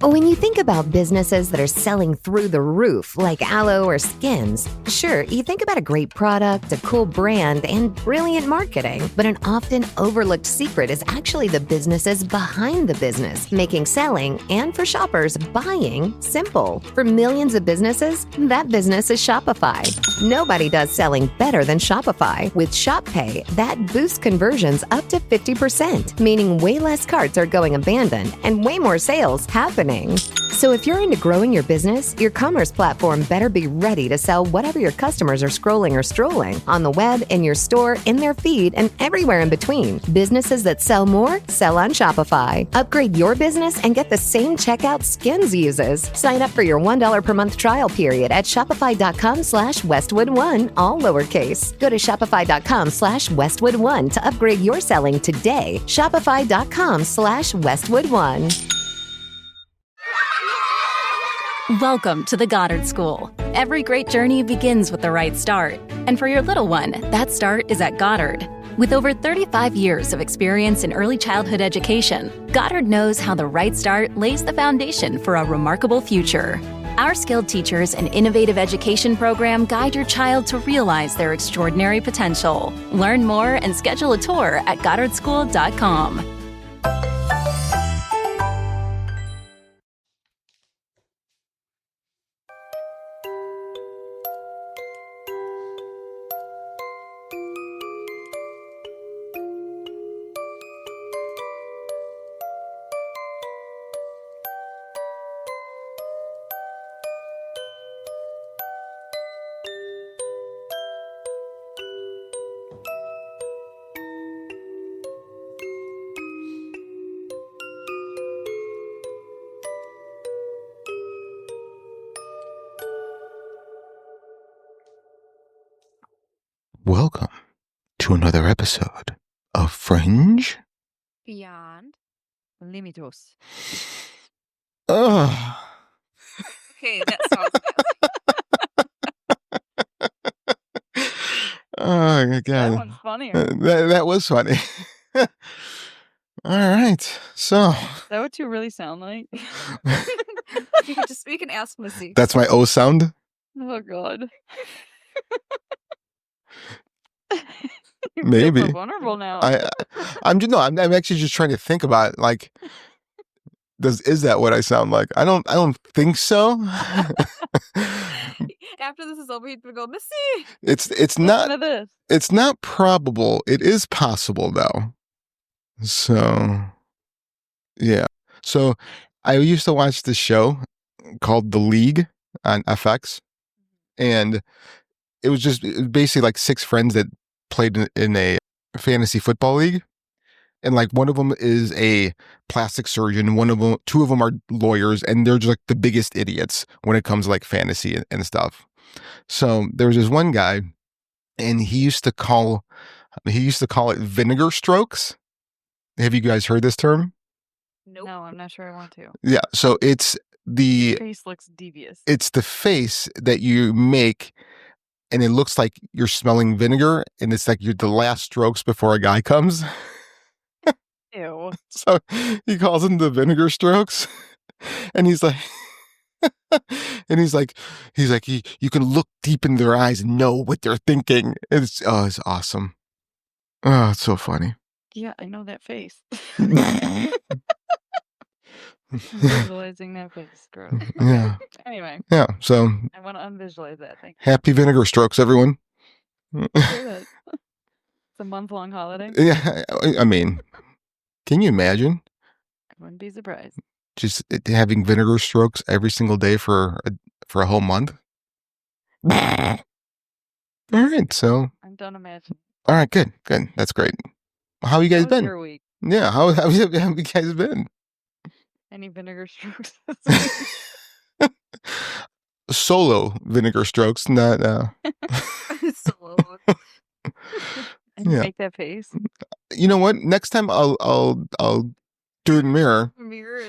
When you think about businesses that are selling through the roof, like aloe or skins, sure, you think about a great product, a cool brand, and brilliant marketing. But an often overlooked secret is actually the businesses behind the business, making selling, and for shoppers, buying, simple. For millions of businesses, that business is Shopify. Nobody does selling better than Shopify. With Shop Pay, that boosts conversions up to 50%, meaning way less carts are going abandoned and way more sales happening. So if you're into growing your business, your commerce platform better be ready to sell whatever your customers are scrolling or strolling on the web, in your store, in their feed, and everywhere in between. Businesses that sell more, sell on Shopify. Upgrade your business and get the same checkout Skins uses. Sign up for your $1 per month trial period at shopify.com/Westwood1, all lowercase. Go to shopify.com/Westwood1 to upgrade your selling today. Shopify.com/Westwood1. Welcome to the Goddard School. Every great journey begins with the right start. And for your little one, that start is at Goddard. With over 35 years of experience in early childhood education, Goddard knows how the right start lays the foundation for a remarkable future. Our skilled teachers and innovative education program guide your child to realize their extraordinary potential. Learn more and schedule a tour at GoddardSchool.com. Welcome to another episode of Fringe Beyond Limits. Ugh. Okay, that sounds bad. Oh my That god. one's funnier. That was funny. All right. So Is that what you really sound like? We can ask Missy. that's my O sound. Oh god. You Maybe. feel so vulnerable now. I'm actually just trying to think about, like, is that what I sound like? I don't think so. After this is over, you'd go, Missy. It's Listen not to this. it's not probable. It is possible though. So yeah. So I used to watch this show called The League on FX, and it was basically like six friends that played in a fantasy football league. And like one of them is a plastic surgeon, two of them are lawyers, and they're just like the biggest idiots when it comes to like fantasy and stuff. So there was this one guy, and he used to call it vinegar strokes. Have you guys heard this term? Nope. No, I'm not sure I want to. Yeah. So it's Your face looks devious. it's the face that you make, and it looks like you're smelling vinegar, and it's like you're the last strokes before a guy comes. Ew. So he calls them the vinegar strokes, and he's like, you can look deep in their eyes and know what they're thinking. It's awesome. Oh, it's so funny. Yeah, I know that face. I'm visualizing that face. Gross. Yeah. Anyway. Yeah. So I want to unvisualize that thing. happy vinegar strokes, everyone. It's a month-long holiday. Yeah. I mean, can you imagine? I wouldn't be surprised. Just having vinegar strokes every single day for a whole month. All right, so I'm done imagining. all right, good. That's great. How you guys How was been? your week? Yeah, how have you guys been? Any vinegar strokes? Solo vinegar strokes, not Solo. And Yeah. make that face. You know what? Next time I'll do it in mirror. Mirror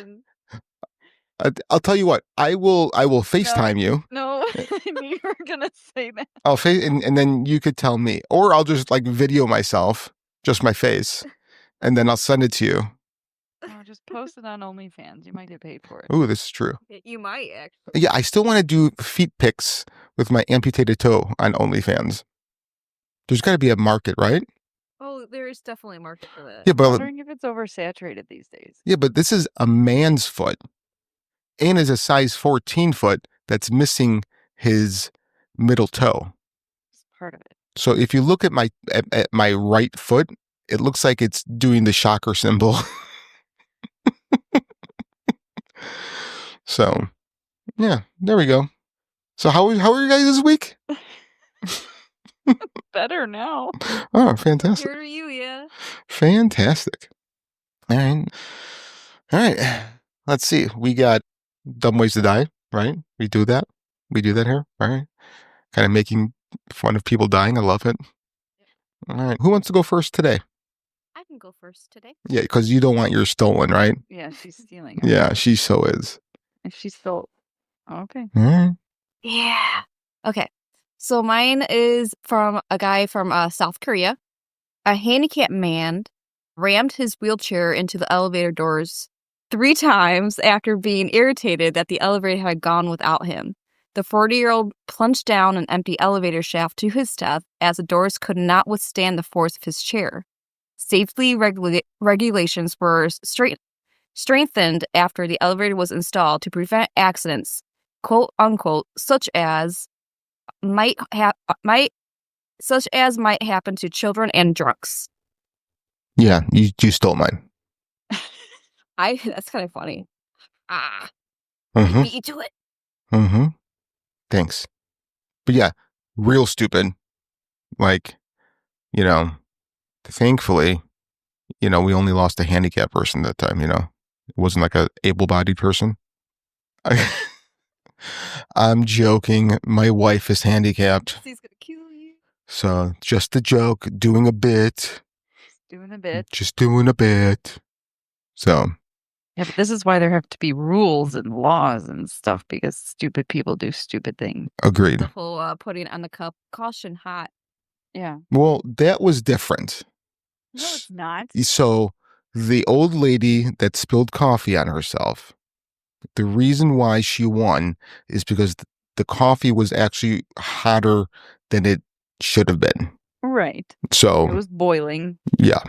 and I'll tell you what. I will FaceTime you. no, I knew you were gonna say that. I'll and then you could tell me, or I'll just like video myself, just my face, and then I'll send it to you. Oh just post it on OnlyFans. You might get paid for it. Ooh, this is true. You might actually. Yeah, I still want to do feet pics with my amputated toe on OnlyFans. There's got to be a market, right? Oh, there is definitely a market for that. Yeah, I'm but wondering if it's oversaturated these days. yeah, but this is a man's foot, and is a size 14 foot that's missing his middle toe. It's part of it. So if you look at my right foot, it looks like it's doing the shocker symbol. So, yeah, there we go. So how are you guys this week? Better now. Oh, fantastic. Here to you, yeah. Fantastic. All right. Let's see. We got Dumb Ways to Die, right? We do that here, right? Kind of making fun of people dying. I love it. All right. Who wants to go first today? I can go first today. Yeah, because you don't want yours stolen, right? Yeah, she's stealing. Yeah, she so is. If she stole. Okay. All right. Yeah. Okay. So mine is from a guy from South Korea. A handicapped man rammed his wheelchair into the elevator doors 3 times after being irritated that the elevator had gone without him. The 40-year-old plunged down an empty elevator shaft to his death as the doors could not withstand the force of his chair. Safety regulations were strengthened after the elevator was installed to prevent accidents, quote unquote, such as might happen to children and drunks. Yeah, you stole mine. That's kind of funny. Mm-hmm. Beat you to it. Mm-hmm. Thanks. But yeah, real stupid. Like, thankfully, we only lost a handicapped person that time, It wasn't like a able-bodied person. I'm joking. My wife is handicapped. He's gonna kill you. So just a joke, doing a bit. Doing a bit. Just doing a bit. So. Yeah, but this is why there have to be rules and laws and stuff, because stupid people do stupid things. Agreed. The whole putting on the cup, caution hot. Yeah. Well, that was different. No, it's not. So the old lady that spilled coffee on herself, the reason why she won is because the coffee was actually hotter than it should have been. Right. So it was boiling. Yeah.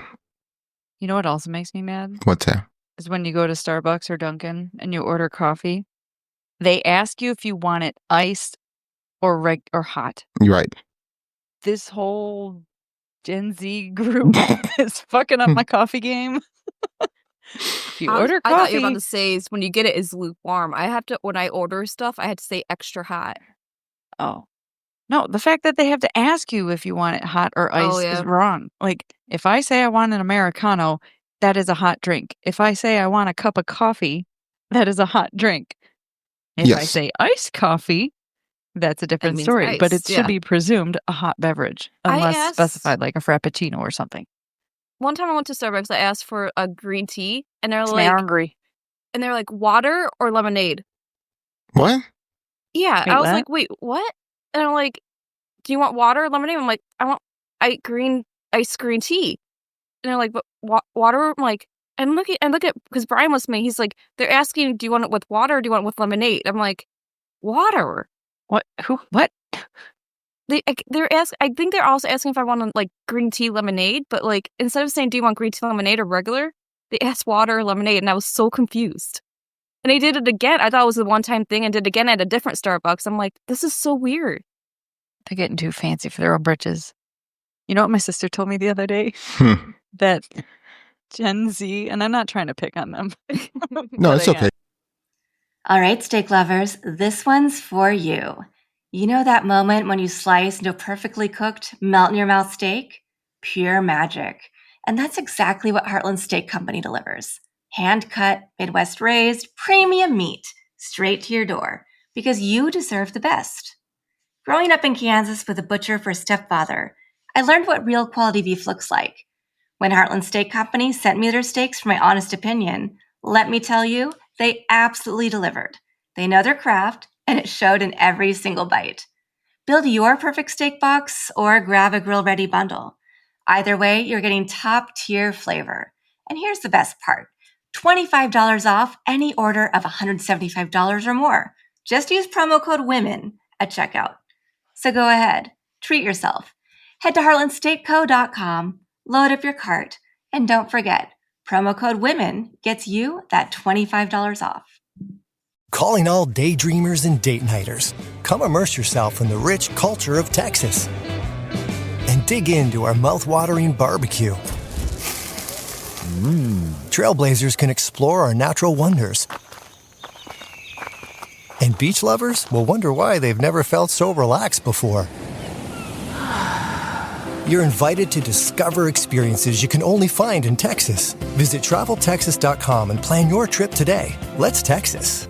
You know what also makes me mad? What's that? Is when you go to Starbucks or Dunkin' and you order coffee, they ask you if you want it iced or hot. You're right. This whole Gen Z group is fucking up my coffee game. If you order coffee, I thought you were about to say is when you get it is lukewarm. When I order stuff, I have to say extra hot. Oh. No, the fact that they have to ask you if you want it hot or iced is wrong. Like, if I say I want an Americano, that is a hot drink. If I say I want a cup of coffee, that is a hot drink. If I say iced coffee, that's a different story. Iced, but it should be presumed a hot beverage, unless specified like a frappuccino or something. One time I went to Starbucks, I asked for a green tea, and they're hungry. And they're like, water or lemonade? What? Yeah, Wait, I was what? like, wait, what? And I'm like, do you want water or lemonade? I'm like, I want iced green tea. And they're like, but water? I'm like, and look at because Brian was me. He's like, they're asking, do you want it with water or do you want it with lemonade? I'm like, water. What? Who? What? They're asking. I think they're also asking if I want like green tea lemonade, but like instead of saying, do you want green tea lemonade or regular, they asked water or lemonade, and I was so confused. And they did it again. I thought it was a one-time thing, and did it again at a different Starbucks. I'm like, this is so weird. They're getting too fancy for their own britches. You know what my sister told me the other day? That Gen Z, and I'm not trying to pick on them. No, it's okay. All right, steak lovers, this one's for you. You know that moment when you slice into a perfectly cooked, melt-in-your-mouth steak? Pure magic. And that's exactly what Heartland Steak Company delivers. Hand-cut, Midwest-raised, premium meat, straight to your door, because you deserve the best. Growing up in Kansas with a butcher for a stepfather, I learned what real quality beef looks like. When Heartland Steak Company sent me their steaks for my honest opinion, let me tell you, they absolutely delivered. They know their craft, and it showed in every single bite. Build your perfect steak box or grab a grill-ready bundle. Either way, you're getting top-tier flavor. And here's the best part. $25 off any order of $175 or more. Just use promo code WOMEN at checkout. So go ahead, treat yourself. Head to heartlandsteakco.com, load up your cart, and don't forget, promo code WOMEN gets you that $25 off. Calling all daydreamers and date nighters. Come immerse yourself in the rich culture of Texas and dig into our mouth-watering barbecue. Trailblazers can explore our natural wonders. And beach lovers will wonder why they've never felt so relaxed before. You're invited to discover experiences you can only find in Texas. Visit TravelTexas.com and plan your trip today. Let's Texas.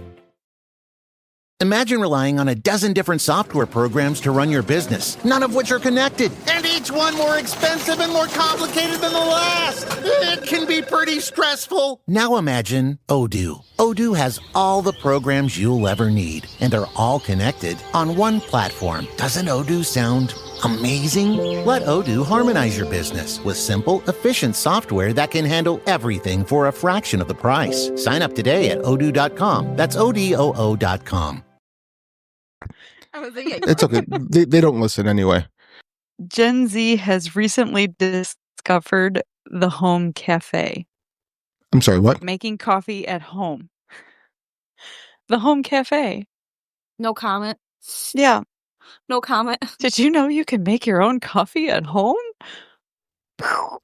Imagine relying on a dozen different software programs to run your business, none of which are connected, and each one more expensive and more complicated than the last. It can be pretty stressful. Now imagine Odoo. Odoo has all the programs you'll ever need, and they're all connected on one platform. Doesn't Odoo sound amazing? Let Odoo harmonize your business with simple, efficient software that can handle everything for a fraction of the price. Sign up today at odoo.com. That's ODOO.com. It's okay. They don't listen anyway. Gen Z has recently discovered the home cafe. I'm sorry, what? Making coffee at home. The home cafe. No comment. Yeah. No comment. Did you know you can make your own coffee at home?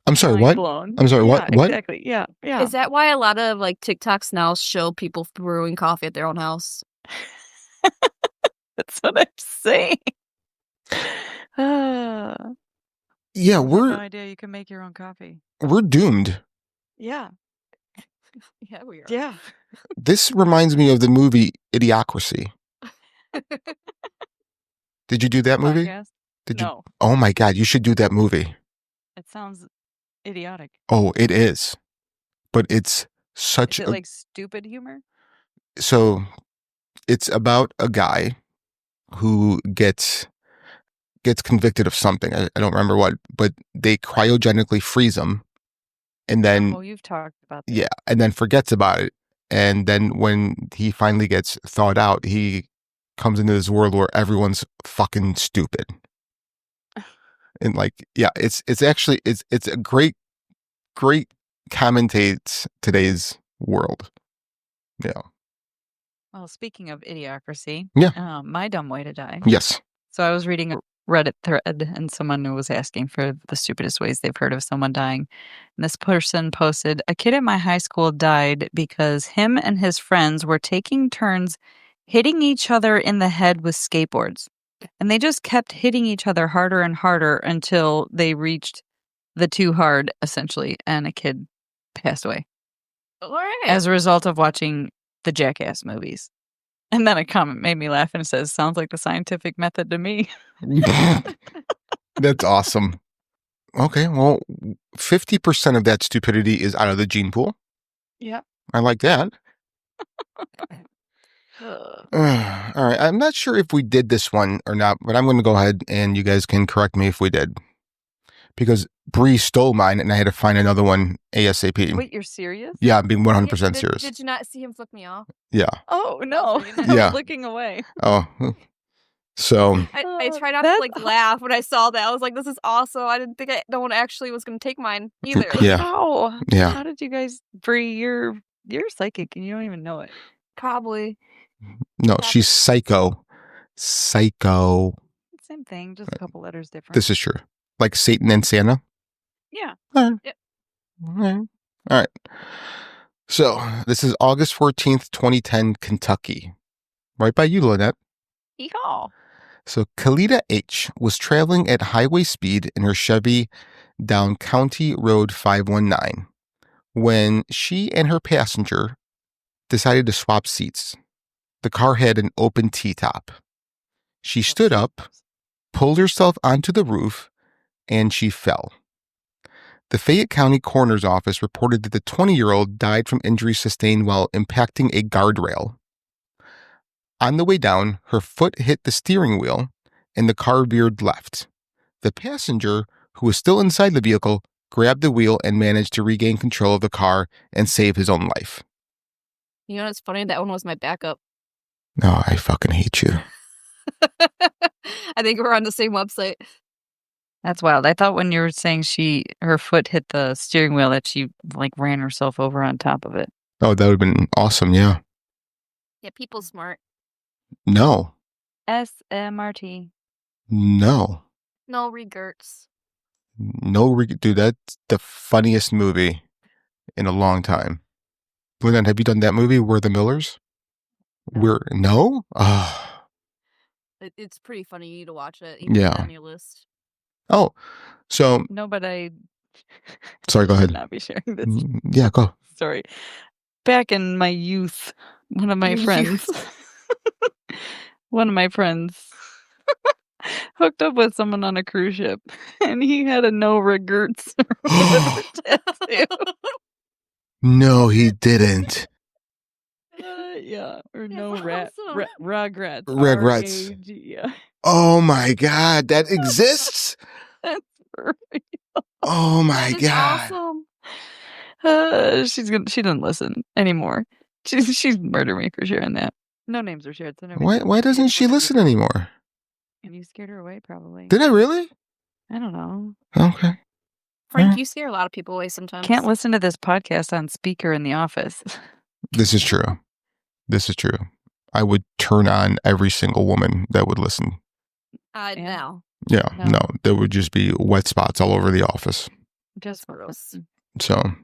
I'm sorry, Mind what? blown. I'm sorry, what? Yeah, What? exactly. Yeah. Is that why a lot of like TikToks now show people brewing coffee at their own house? That's what I'm saying. Yeah, I had no idea you can make your own coffee. we're doomed. Yeah. Yeah, we are. Yeah. This reminds me of the movie Idiocracy. Did you do that movie? Podcast? Did you? No. Oh my God, you should do that movie. It sounds idiotic. Oh, it is. But it's such Is it like stupid humor? So it's about a guy who gets convicted of something. I don't remember what, but they cryogenically freeze him, and then Oh, you've talked about that. yeah, and then forgets about it. And then when he finally gets thawed out, he comes into this world where everyone's fucking stupid. And like, yeah, it's actually it's a great commentates today's world. Yeah. Well, speaking of idiocracy, Yeah. My dumb way to die. Yes. So I was reading a Reddit thread, and someone was asking for the stupidest ways they've heard of someone dying. And this person posted, "A kid at my high school died because him and his friends were taking turns hitting each other in the head with skateboards. And they just kept hitting each other harder and harder until they reached the too hard, essentially, and a kid passed away All right. as a result of watching the Jackass movies." And then a comment made me laugh and it says, "Sounds like the scientific method to me." That's awesome. Okay, well, 50% of that stupidity is out of the gene pool. Yeah. I like that. All right, I'm not sure if we did this one or not, but I'm going to go ahead and you guys can correct me if we did. Because Bree stole mine and I had to find another one ASAP. Wait, you're serious? Yeah, I'm being 100% serious. Did you not see him flick me off? Yeah. Oh, no. Yeah. I'm looking away. Oh, so. I tried not to like laugh when I saw that. I was like, this is awesome. I didn't think no one actually was going to take mine either. Yeah. How? Yeah. How did you guys, Bree, you're psychic and you don't even know it. Probably. No, she's psycho. Psycho. Same thing, just a couple letters different. This is true. Like Satan and Santa? Yeah. All right. Yep. All right. So, this is August 14th, 2010, Kentucky. Right by you, Lynette. Yeehaw. So, Kalita H. was traveling at highway speed in her Chevy down County Road 519 when she and her passenger decided to swap seats. The car had an open T-top. She stood up, pulled herself onto the roof, and she fell. The Fayette County Coroner's Office reported that the 20-year-old died from injuries sustained while impacting a guardrail. On the way down, her foot hit the steering wheel, and the car veered left. The passenger, who was still inside the vehicle, grabbed the wheel, and managed to regain control of the car and save his own life. You know what's funny? That one was my backup. No, I fucking hate you. I think we're on the same website. That's wild. I thought when you were saying her foot hit the steering wheel that she like ran herself over on top of it. Oh, that would have been awesome, yeah. Yeah, people smart. No. SMRT. No. No regrets. Dude, that's the funniest movie in a long time. Lynette, have you done that movie, We're the Millers? No? Oh. It's pretty funny. You need to watch it. Yeah. Put it on your list. Oh, so. No, but I. Sorry, go ahead. Not be sharing this. Yeah, go. Sorry. Back in my youth, one of my friends hooked up with someone on a cruise ship, and he had a no regrets tattoo. No, he didn't. Yeah, or no awesome. regrets. Regrets. Yeah. Oh my God, that exists? That's perfect. Oh my God. Awesome. She doesn't listen anymore. She's murdered me for sharing that. No names are shared. So why doesn't she listen anymore? And you scared her away, probably. Did I really? I don't know. Okay. Frank, you scare a lot of people away sometimes. Can't listen to this podcast on speaker in the office. This is true. I would turn on every single woman that would listen. No. Yeah, no, there would just be wet spots all over the office. Just gross. So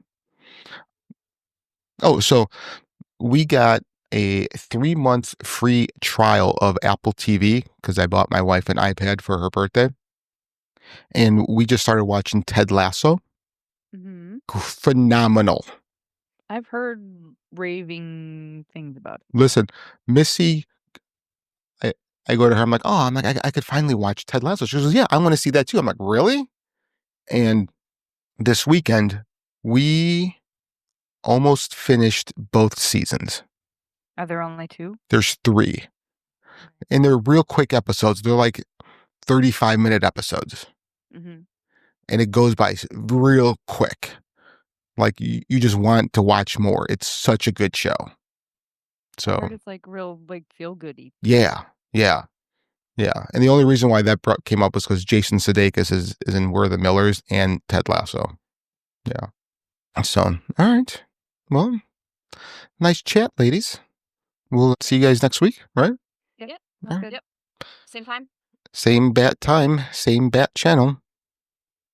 we got a 3-month free trial of Apple TV because I bought my wife an iPad for her birthday. And we just started watching Ted Lasso. Mm-hmm. Phenomenal. I've heard raving things about it. Listen, Missy, I go to her, I'm like, I could finally watch Ted Lasso. She goes, yeah, I want to see that too. I'm like, really? And this weekend, we almost finished both seasons. Are there only 2? There's 3. And they're real quick episodes. They're like 35-minute episodes. Mm-hmm. And it goes by real quick. Like you just want to watch more. It's such a good show. So it's like real like feel goody. Yeah. And the only reason why that came up was because Jason Sudeikis is in We're the Millers and Ted Lasso. Yeah. So, all right. Well, nice chat, ladies. We'll see you guys next week, right? Yep. Good. Yep. Same time. Same bat time, same bat channel.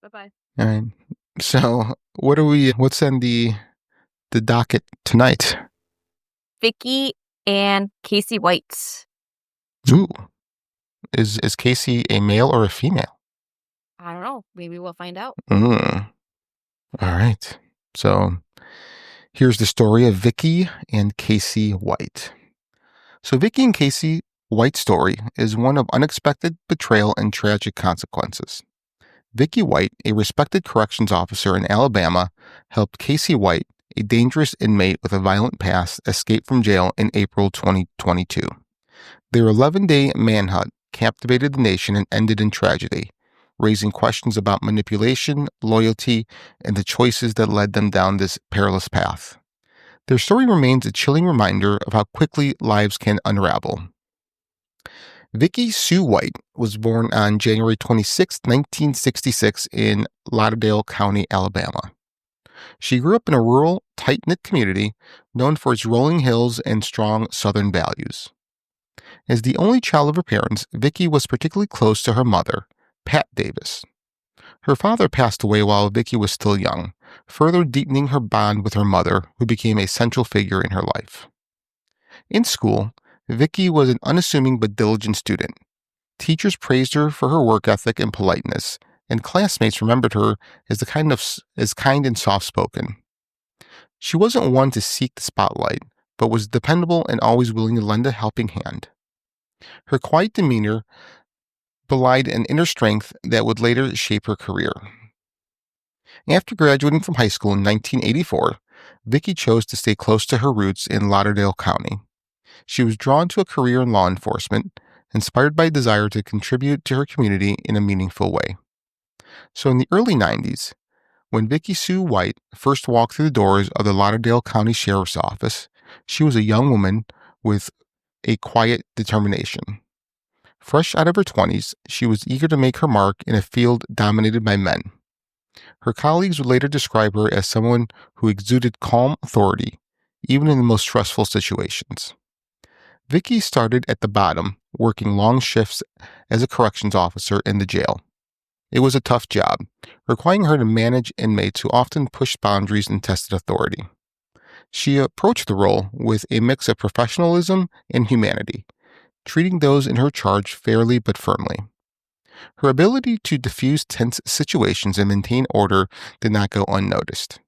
Bye-bye. All right. So, what's on the docket tonight? Vicki and Casey White. Ooh. Is Casey a male or a female? I don't know. Maybe we'll find out. All right. So, here's the story of Vicki and Casey White. So, Vicki and Casey White's story is one of unexpected betrayal and tragic consequences. Vicki White, a respected corrections officer in Alabama, helped Casey White, a dangerous inmate with a violent past, escape from jail in April 2022. Their 11-day manhunt captivated the nation and ended in tragedy, raising questions about manipulation, loyalty, and the choices that led them down this perilous path. Their story remains a chilling reminder of how quickly lives can unravel. Vicki Sue White was born on January 26, 1966 in Lauderdale County, Alabama. She grew up in a rural, tight-knit community known for its rolling hills and strong Southern values. As the only child of her parents, Vicki was particularly close to her mother, Pat Davis. Her father passed away while Vicki was still young, further deepening her bond with her mother, who became a central figure in her life. In school, Vicki was an unassuming but diligent student. Teachers praised her for her work ethic and politeness, and classmates remembered her as kind and soft-spoken. She wasn't one to seek the spotlight, but was dependable and always willing to lend a helping hand. Her quiet demeanor belied an inner strength that would later shape her career. After graduating from high school in 1984, Vicki chose to stay close to her roots in Lauderdale County. She was drawn to a career in law enforcement, inspired by a desire to contribute to her community in a meaningful way. So in the early 90s, When Vicki Sue White first walked through the doors of the Lauderdale County Sheriff's Office, she was a young woman with a quiet determination. Fresh out of her 20s, she was eager to make her mark in a field dominated by men. Her colleagues would later describe her as someone who exuded calm authority, even in the most stressful situations. Vicki started at the bottom, working long shifts as a corrections officer in the jail. It was a tough job, requiring her to manage inmates who often pushed boundaries and tested authority. She approached the role with a mix of professionalism and humanity, treating those in her charge fairly but firmly. Her ability to diffuse tense situations and maintain order did not go unnoticed.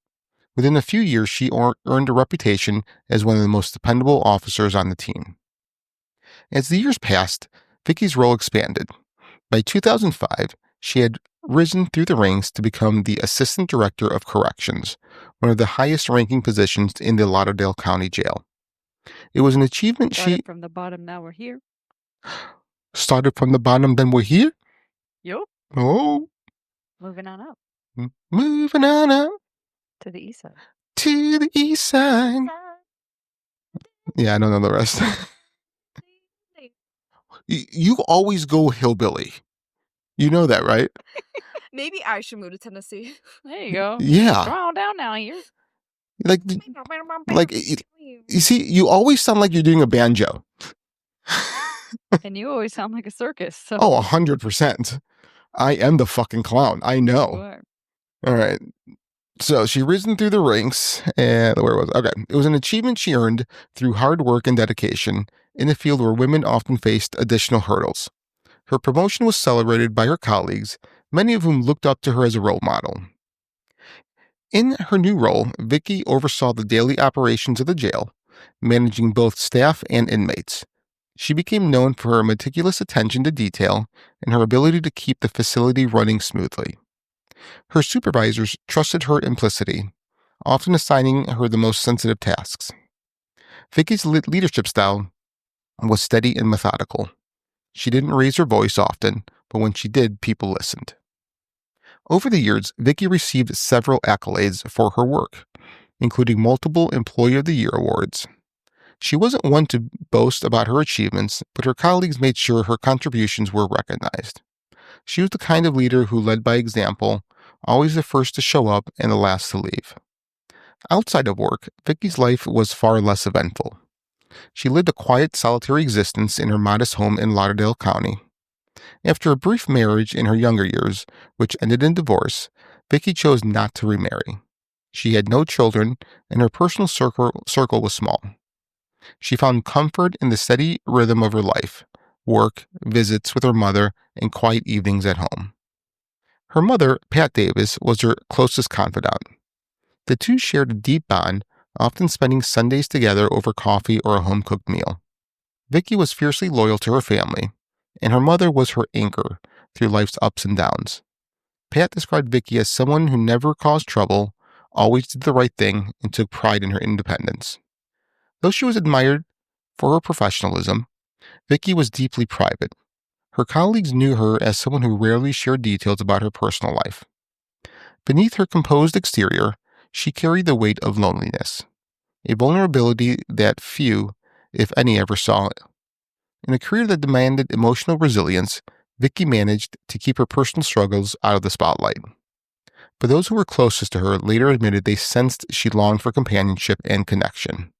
Within a few years, she earned a reputation as one of the most dependable officers on the team. As the years passed, Vicki's role expanded. By 2005, she had risen through the ranks to become the Assistant Director of Corrections, one of the highest-ranking positions in the Lauderdale County Jail. It was an achievement Started from the bottom, now we're here. Started from the bottom, then we're here? Yup. Oh. Moving on up. Moving on up. To the east side. To the east side. Yeah, I don't know the rest. You always go hillbilly. You know that, right? Maybe I should move to Tennessee. There you go. Yeah. Come on down now here. Like, you see, you always sound like you're doing a banjo. And you always sound like a circus. So. Oh, 100%. I am the fucking clown. I know. All right. So she risen through the ranks, and where was it? Okay. It was an achievement she earned through hard work and dedication in a field where women often faced additional hurdles. Her promotion was celebrated by her colleagues, many of whom looked up to her as a role model. In her new role, Vicki oversaw the daily operations of the jail, managing both staff and inmates. She became known for her meticulous attention to detail and her ability to keep the facility running smoothly. Her supervisors trusted her implicitly, often assigning her the most sensitive tasks. Vicki's leadership style was steady and methodical. She didn't raise her voice often, but when she did, people listened. Over the years, Vicki received several accolades for her work, including multiple Employee of the Year awards. She wasn't one to boast about her achievements, but her colleagues made sure her contributions were recognized. She was the kind of leader who led by example, always the first to show up and the last to leave. Outside of work, Vicki's life was far less eventful. She lived a quiet, solitary existence in her modest home in Lauderdale County. After a brief marriage in her younger years, which ended in divorce, Vicki chose not to remarry. She had no children, and her personal circle was small. She found comfort in the steady rhythm of her life, work, visits with her mother, and quiet evenings at home. Her mother, Pat Davis, was her closest confidant. The two shared a deep bond, often spending Sundays together over coffee or a home-cooked meal. Vicki was fiercely loyal to her family, and her mother was her anchor through life's ups and downs. Pat described Vicki as someone who never caused trouble, always did the right thing, and took pride in her independence. Though she was admired for her professionalism, Vicki was deeply private. Her colleagues knew her as someone who rarely shared details about her personal life. Beneath her composed exterior, she carried the weight of loneliness, a vulnerability that few, if any, ever saw. In a career that demanded emotional resilience, Vicki managed to keep her personal struggles out of the spotlight. But those who were closest to her later admitted they sensed she longed for companionship and connection.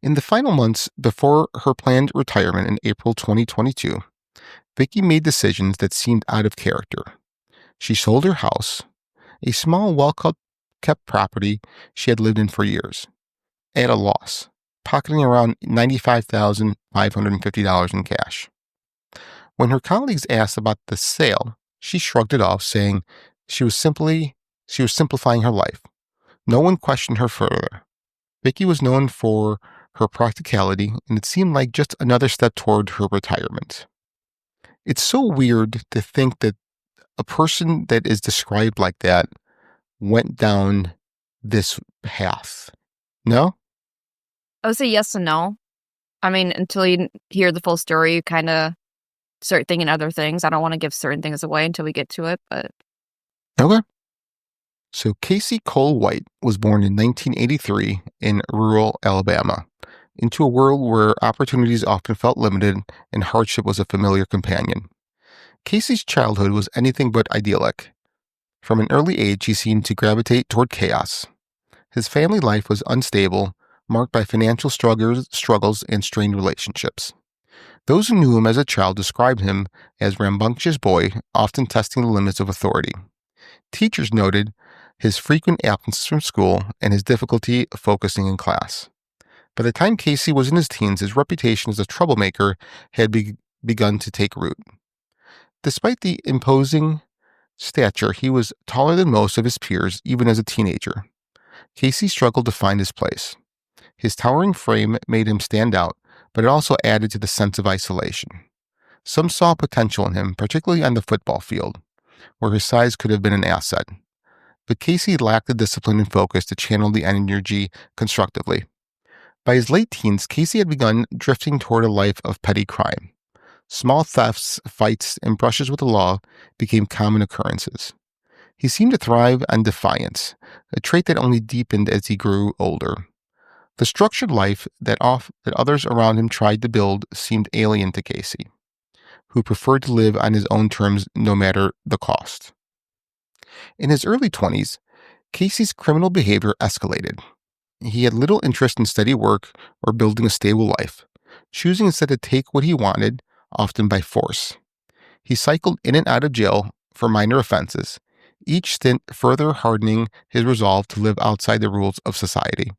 In the final months before her planned retirement in April 2022, Vicki made decisions that seemed out of character. She sold her house, a small, well-kept property she had lived in for years, at a loss, pocketing around $95,550 in cash. When her colleagues asked about the sale, she shrugged it off, saying she was simplifying her life. No one questioned her further. Vicki was known for her practicality, and it seemed like just another step toward her retirement. It's so weird to think that a person that is described like that went down this path. No? I would say yes and no. I mean, until you hear the full story, you kind of start thinking other things. I don't want to give certain things away until we get to it, but... Okay. So Casey Cole White was born in 1983 in rural Alabama, into a world where opportunities often felt limited and hardship was a familiar companion. Casey's childhood was anything but idyllic. From an early age, he seemed to gravitate toward chaos. His family life was unstable, marked by financial struggles and strained relationships. Those who knew him as a child described him as a rambunctious boy, often testing the limits of authority. Teachers noted his frequent absences from school and his difficulty focusing in class. By the time Casey was in his teens, his reputation as a troublemaker had begun to take root. Despite the imposing stature, he was taller than most of his peers, even as a teenager. Casey struggled to find his place. His towering frame made him stand out, but it also added to the sense of isolation. Some saw potential in him, particularly on the football field, where his size could have been an asset. But Casey lacked the discipline and focus to channel the energy constructively. By his late teens, Casey had begun drifting toward a life of petty crime. Small thefts, fights, and brushes with the law became common occurrences. He seemed to thrive on defiance, a trait that only deepened as he grew older. The structured life that others around him tried to build seemed alien to Casey, who preferred to live on his own terms no matter the cost. In his early 20s, Casey's criminal behavior escalated. He had little interest in steady work or building a stable life, choosing instead to take what he wanted, often by force. He cycled in and out of jail for minor offenses, each stint further hardening his resolve to live outside the rules of society.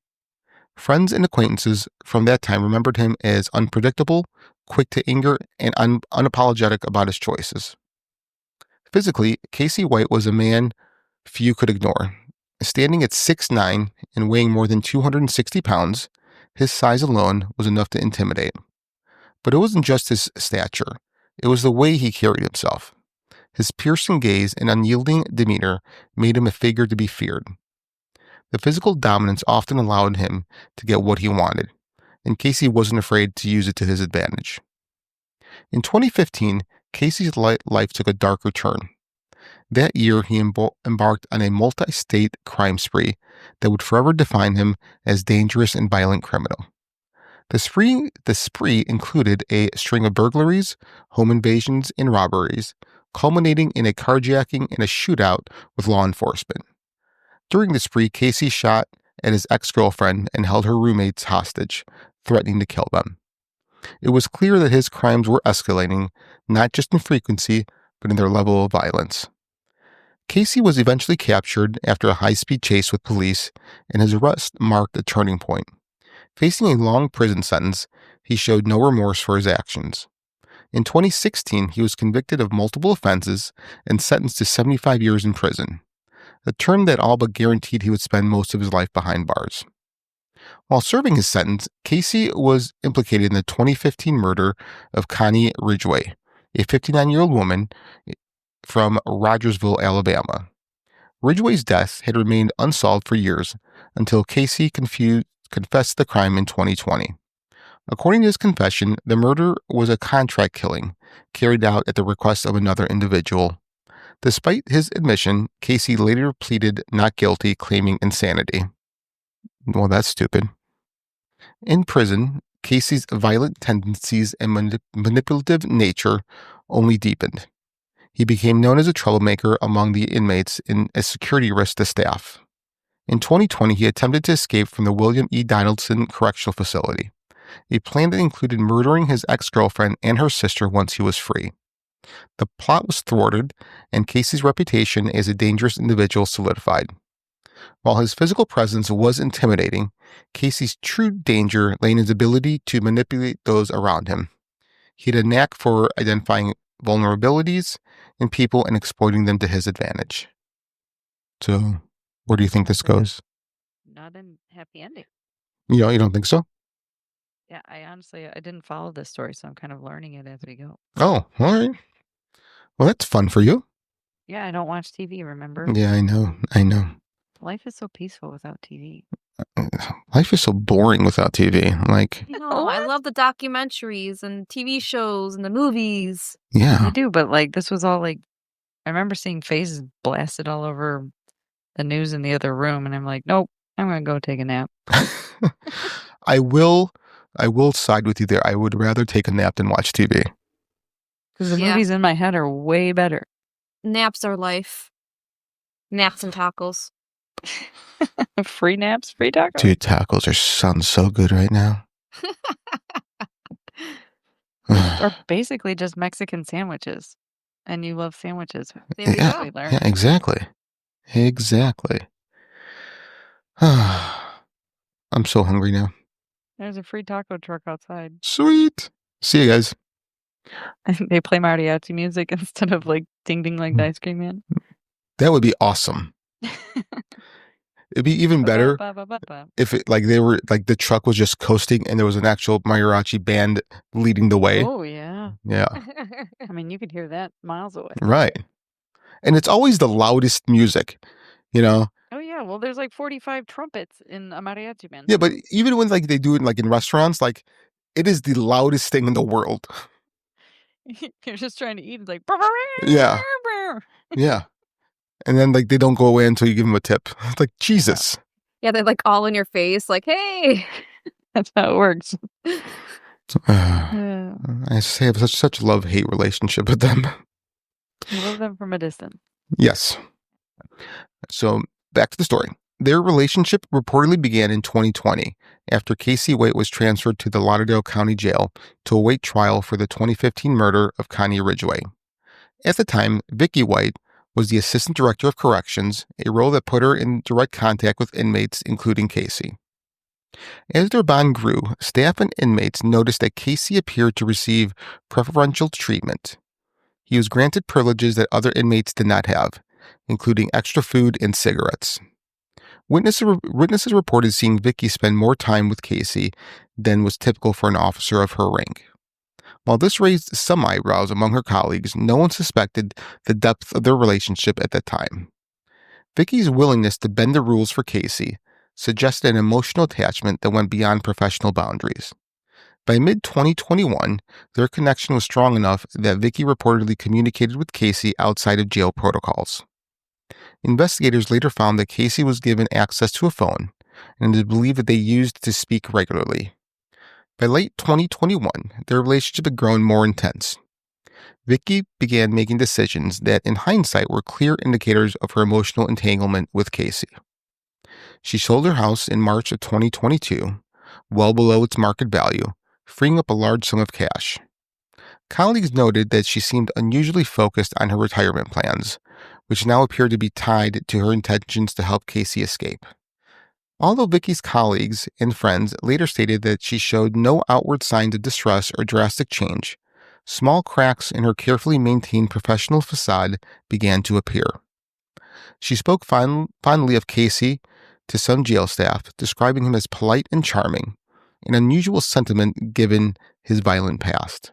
Friends and acquaintances from that time remembered him as unpredictable, quick to anger, and unapologetic about his choices. Physically, Casey White was a man few could ignore. Standing at 6'9" and weighing more than 260 pounds, his size alone was enough to intimidate. But it wasn't just his stature, it was the way he carried himself. His piercing gaze and unyielding demeanor made him a figure to be feared. The physical dominance often allowed him to get what he wanted, and Casey wasn't afraid to use it to his advantage. In 2015, Casey's life took a darker turn. That year, he embarked on a multi-state crime spree that would forever define him as dangerous and violent criminal. The spree included a string of burglaries, home invasions, and robberies, culminating in a carjacking and a shootout with law enforcement. During the spree, Casey shot at his ex-girlfriend and held her roommates hostage, threatening to kill them. It was clear that his crimes were escalating, not just in frequency, but in their level of violence. Casey was eventually captured after a high-speed chase with police, and his arrest marked a turning point. Facing a long prison sentence, he showed no remorse for his actions. In 2016, he was convicted of multiple offenses and sentenced to 75 years in prison, a term that all but guaranteed he would spend most of his life behind bars. While serving his sentence, Casey was implicated in the 2015 murder of Connie Ridgway, a 59-year-old woman from Rogersville, Alabama. Ridgway's death had remained unsolved for years until Casey confessed the crime in 2020. According to his confession, the murder was a contract killing carried out at the request of another individual. Despite his admission, Casey later pleaded not guilty, claiming insanity. Well, that's stupid. In prison, Casey's violent tendencies and manipulative nature only deepened. He became known as a troublemaker among the inmates and a security risk to staff. In 2020, he attempted to escape from the William E. Donaldson Correctional Facility, a plan that included murdering his ex-girlfriend and her sister once he was free. The plot was thwarted, and Casey's reputation as a dangerous individual solidified. While his physical presence was intimidating, Casey's true danger lay in his ability to manipulate those around him. He had a knack for identifying vulnerabilities in people and exploiting them to his advantage. So, where do you think this goes? Not a happy ending. You don't think so? Yeah, I didn't follow this story, so I'm kind of learning it as we go. Oh, all right. Well, that's fun for you. Yeah, I don't watch TV, remember? Yeah, I know. Life is so peaceful without TV. Life is so boring without TV. No, I love the documentaries and TV shows and the movies. Yeah. I do, but this was all I remember seeing faces blasted all over the news in the other room, and I'm like, nope, I'm going to go take a nap. I will side with you there. I would rather take a nap than watch TV. Because the movies in my head are way better. Naps are life. Naps and tacos. Free naps, free tacos. Dude, tacos sound so good right now. Or basically just Mexican sandwiches. And you love sandwiches. Yeah, exactly. Exactly. I'm so hungry now. There's a free taco truck outside. Sweet. See you guys. They play mariachi music instead of like ding ding like the ice cream man. That would be awesome. It'd be even better if it like they were like the truck was just coasting and there was an actual mariachi band leading the way. Oh yeah. Yeah. I mean, you could hear that miles away. Right. And it's always the loudest music, you know? Oh yeah. Well, there's like 45 trumpets in a mariachi band. Yeah, but even when like they do it like in restaurants, like it is the loudest thing in the world. You're just trying to eat. It's like yeah. Yeah. And then like they don't go away until you give them a tip. It's like Jesus. Yeah, they're like all in your face, like, hey. That's how it works. I just have such a love-hate relationship with them. You love them from a distance. Yes. So back to the story. Their relationship reportedly began in 2020 after Casey White was transferred to the Lauderdale County Jail to await trial for the 2015 murder of Connie Ridgway. At the time, Vicki White was the Assistant Director of Corrections, a role that put her in direct contact with inmates, including Casey. As their bond grew, staff and inmates noticed that Casey appeared to receive preferential treatment. He was granted privileges that other inmates did not have, including extra food and cigarettes. Witnesses reported seeing Vicky spend more time with Casey than was typical for an officer of her rank. While this raised some eyebrows among her colleagues, no one suspected the depth of their relationship at that time. Vicky's willingness to bend the rules for Casey suggested an emotional attachment that went beyond professional boundaries. By mid-2021, their connection was strong enough that Vicky reportedly communicated with Casey outside of jail protocols. Investigators later found that Casey was given access to a phone, and it is believed that they used to speak regularly. By late 2021, their relationship had grown more intense. Vicky began making decisions that, in hindsight, were clear indicators of her emotional entanglement with Casey. She sold her house in March of 2022, well below its market value, freeing up a large sum of cash. Colleagues noted that she seemed unusually focused on her retirement plans, which now appeared to be tied to her intentions to help Casey escape. Although Vicky's colleagues and friends later stated that she showed no outward signs of distress or drastic change, small cracks in her carefully maintained professional facade began to appear. She spoke fondly of Casey to some jail staff, describing him as polite and charming, an unusual sentiment given his violent past.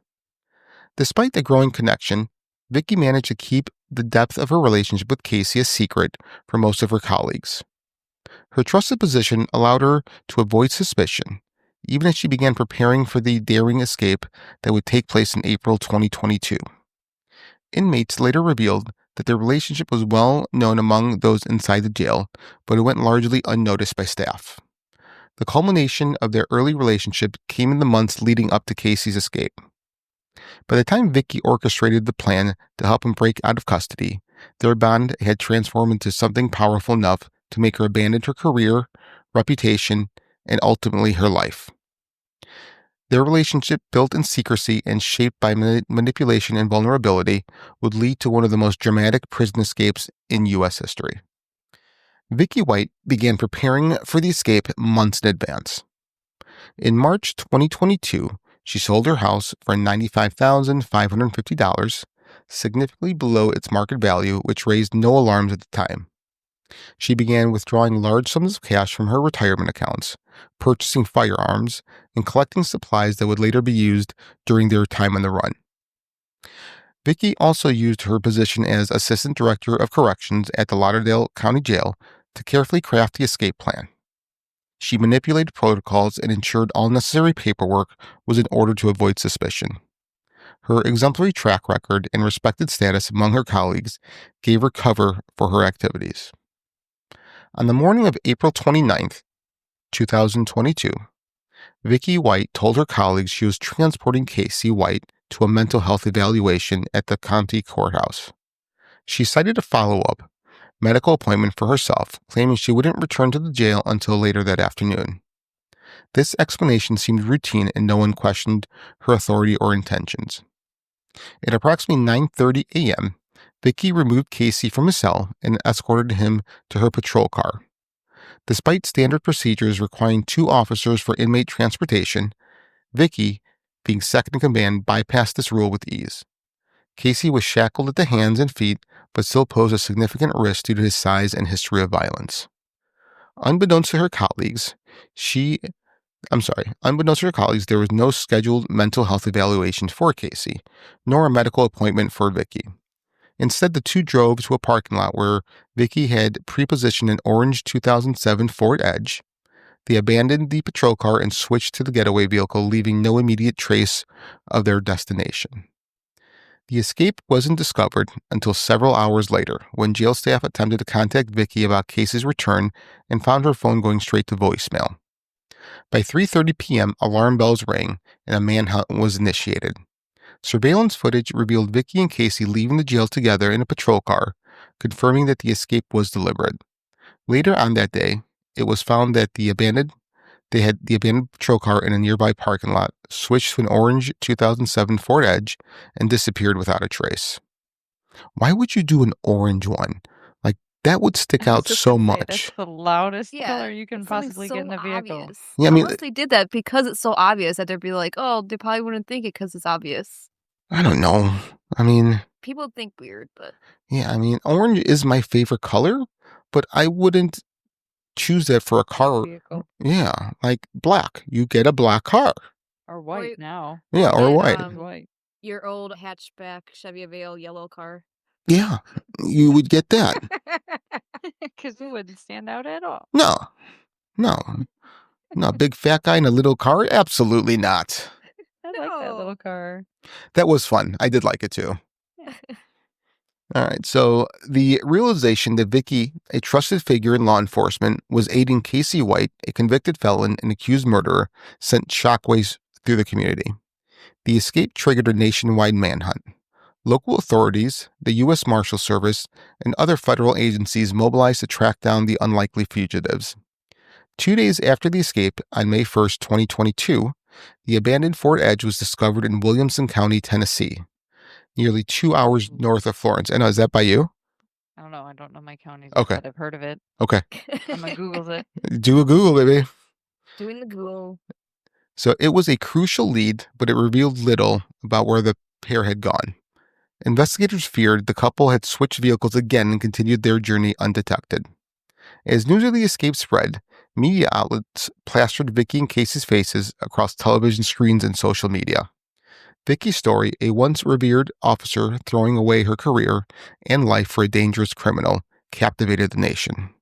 Despite the growing connection, Vicky managed to keep the depth of her relationship with Casey a secret for most of her colleagues. Her trusted position allowed her to avoid suspicion, even as she began preparing for the daring escape that would take place in April 2022. Inmates later revealed that their relationship was well known among those inside the jail, but it went largely unnoticed by staff. The culmination of their early relationship came in the months leading up to Casey's escape. By the time Vicky orchestrated the plan to help him break out of custody, their bond had transformed into something powerful enough to make her abandon her career, reputation, and ultimately her life. Their relationship, built in secrecy and shaped by manipulation and vulnerability, would lead to one of the most dramatic prison escapes in U.S. history. Vicki White began preparing for the escape months in advance. In March 2022, she sold her house for $95,550, significantly below its market value, which raised no alarms at the time. She began withdrawing large sums of cash from her retirement accounts, purchasing firearms, and collecting supplies that would later be used during their time on the run. Vicky also used her position as Assistant Director of Corrections at the Lauderdale County Jail to carefully craft the escape plan. She manipulated protocols and ensured all necessary paperwork was in order to avoid suspicion. Her exemplary track record and respected status among her colleagues gave her cover for her activities. On the morning of April 29th, 2022, Vicki White told her colleagues she was transporting Casey White to a mental health evaluation at the county courthouse. She cited a follow-up medical appointment for herself, claiming she wouldn't return to the jail until later that afternoon. This explanation seemed routine and no one questioned her authority or intentions. At approximately 9:30 a.m., Vicki removed Casey from his cell and escorted him to her patrol car. Despite standard procedures requiring 2 officers for inmate transportation, Vicki, being second in command, bypassed this rule with ease. Casey was shackled at the hands and feet, but still posed a significant risk due to his size and history of violence. Unbeknownst to her colleagues, there was no scheduled mental health evaluation for Casey, nor a medical appointment for Vicki. Instead, the two drove to a parking lot where Vicki had pre-positioned an orange 2007 Ford Edge. They abandoned the patrol car and switched to the getaway vehicle, leaving no immediate trace of their destination. The escape wasn't discovered until several hours later, when jail staff attempted to contact Vicki about Casey's return and found her phone going straight to voicemail. By 3:30 p.m., alarm bells rang and a manhunt was initiated. Surveillance footage revealed Vicki and Casey leaving the jail together in a patrol car, confirming that the escape was deliberate. Later on that day, it was found that they had the abandoned patrol car in a nearby parking lot, switched to an orange 2007 Ford Edge, and disappeared without a trace. Why would you do an orange one? Like, that would stick out so much. That's the loudest color you can possibly get in a vehicle. Obvious. Yeah, I mean, unless they did that because it's so obvious that they'd be like, oh, they probably wouldn't think it because it's obvious. I don't know. I mean, people think weird, but yeah, I mean, orange is my favorite color, but I wouldn't choose that for a car. Vehicle. Yeah, like black. You get a black car. Or white now. Yeah, or white. White. Your old hatchback Chevy Aveo yellow car. Yeah, you would get that. Because it wouldn't stand out at all. No, big fat guy in a little car? Absolutely not. I like that little car. That was fun. I did like it too. All right, so the realization that Vicki, a trusted figure in law enforcement, was aiding Casey White, a convicted felon and accused murderer, sent shockwaves through the community. The escape triggered a nationwide manhunt. Local authorities, the U.S. Marshal Service, and other federal agencies mobilized to track down the unlikely fugitives. 2 days after the escape, on May 1st, 2022, the abandoned Ford Edge was discovered in Williamson County, Tennessee, nearly 2 hours north of Florence. And is that by you? I don't know. I don't know my counties, Okay. but I've heard of it. Okay. I'm going to Google it. Do a Google, baby. Doing the Google. So it was a crucial lead, but it revealed little about where the pair had gone. Investigators feared the couple had switched vehicles again and continued their journey undetected. As news of the escape spread, media outlets plastered Vicki and Casey's faces across television screens and social media. Vicki's story, a once revered officer throwing away her career and life for a dangerous criminal, captivated the nation.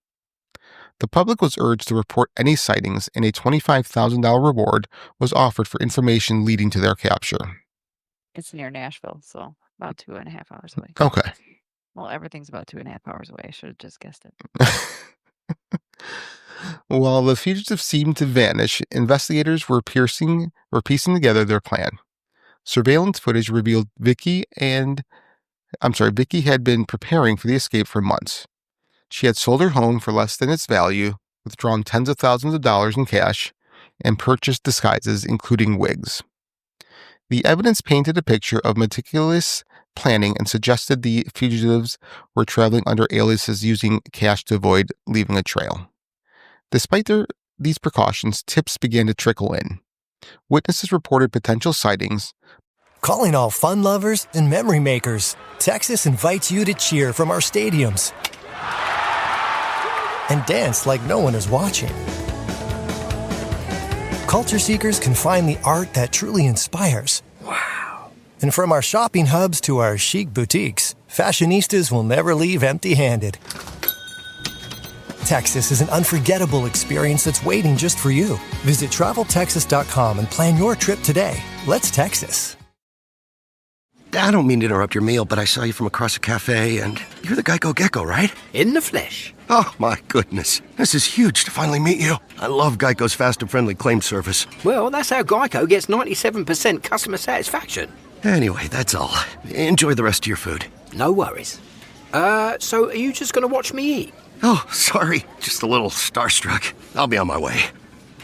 The public was urged to report any sightings, and a $25,000 reward was offered for information leading to their capture. It's near Nashville, so about 2.5 hours away. Okay. Well, everything's about 2.5 hours away. I should have just guessed it. While the fugitives seemed to vanish, investigators were piecing together their plan. Surveillance footage revealed Vicki had been preparing for the escape for months. She had sold her home for less than its value, withdrawn tens of thousands of dollars in cash, and purchased disguises, including wigs. The evidence painted a picture of meticulous planning and suggested the fugitives were traveling under aliases using cash to avoid leaving a trail. Despite these precautions, tips began to trickle in. Witnesses reported potential sightings. Calling all fun lovers and memory makers, Texas invites you to cheer from our stadiums and dance like no one is watching. Culture seekers can find the art that truly inspires. Wow. And from our shopping hubs to our chic boutiques, fashionistas will never leave empty-handed. Texas is an unforgettable experience that's waiting just for you. Visit TravelTexas.com and plan your trip today. Let's Texas. I don't mean to interrupt your meal, but I saw you from across the cafe, and you're the Geico Gecko, right? In the flesh. Oh, my goodness. This is huge to finally meet you. I love Geico's fast and friendly claim service. Well, that's how Geico gets 97% customer satisfaction. Anyway, that's all. Enjoy the rest of your food. No worries. So are you just going to watch me eat? Oh, sorry. Just a little starstruck. I'll be on my way.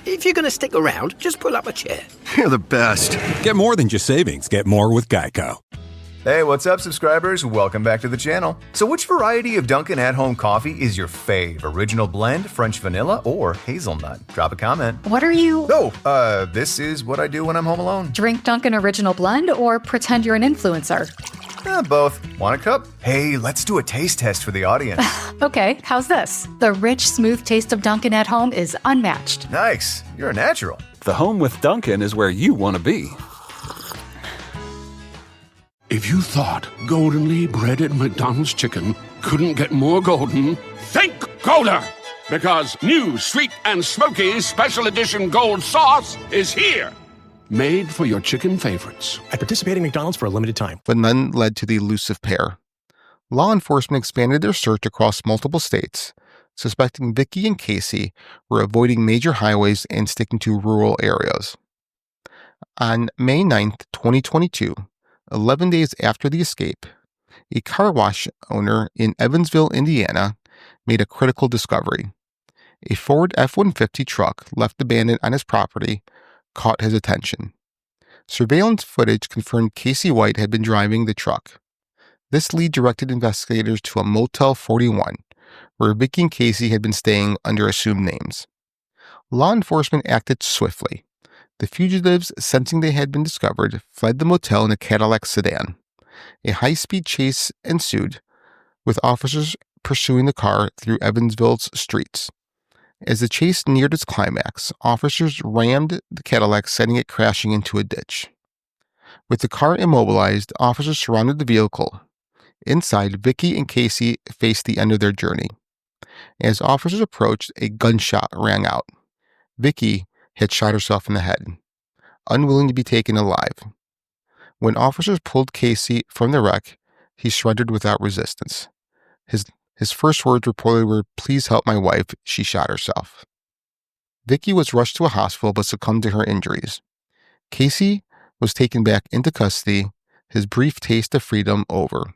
If you're going to stick around, just pull up a chair. You're the best. Get more than just savings. Get more with Geico. Hey, what's up, subscribers? Welcome back to the channel. So which variety of Dunkin' at-home coffee is your fave? Original blend, French vanilla, or hazelnut? Drop a comment. What are you? Oh, this is what I do when I'm home alone. Drink Dunkin' Original Blend or pretend you're an influencer? Both. Want a cup? Hey, let's do a taste test for the audience. Okay, how's this? The rich, smooth taste of Dunkin' at home is unmatched. Nice. You're a natural. The home with Dunkin' is where you want to be. If you thought goldenly breaded McDonald's chicken couldn't get more golden, think Golder! Because new Sweet and Smoky Special Edition Gold Sauce is here! Made for your chicken favorites. At participating McDonald's for a limited time. But none led to the elusive pair. Law enforcement expanded their search across multiple states, suspecting Vicki and Casey were avoiding major highways and sticking to rural areas. On May 9th, 2022, 11 days after the escape, a car wash owner in Evansville, Indiana, made a critical discovery. A Ford F-150 truck left abandoned on his property caught his attention. Surveillance footage confirmed Casey White had been driving the truck. This lead directed investigators to a Motel 41, where Vicki and Casey had been staying under assumed names. Law enforcement acted swiftly. The fugitives, sensing they had been discovered, fled the motel in a Cadillac sedan. A high-speed chase ensued, with officers pursuing the car through Evansville's streets. As the chase neared its climax, officers rammed the Cadillac, sending it crashing into a ditch. With the car immobilized, officers surrounded the vehicle. Inside, Vicki and Casey faced the end of their journey. As officers approached, a gunshot rang out. Vicki had shot herself in the head, unwilling to be taken alive. When officers pulled Casey from the wreck, he surrendered without resistance. His first words reportedly were, "Please help my wife, she shot herself." Vicki was rushed to a hospital but succumbed to her injuries. Casey was taken back into custody, his brief taste of freedom over.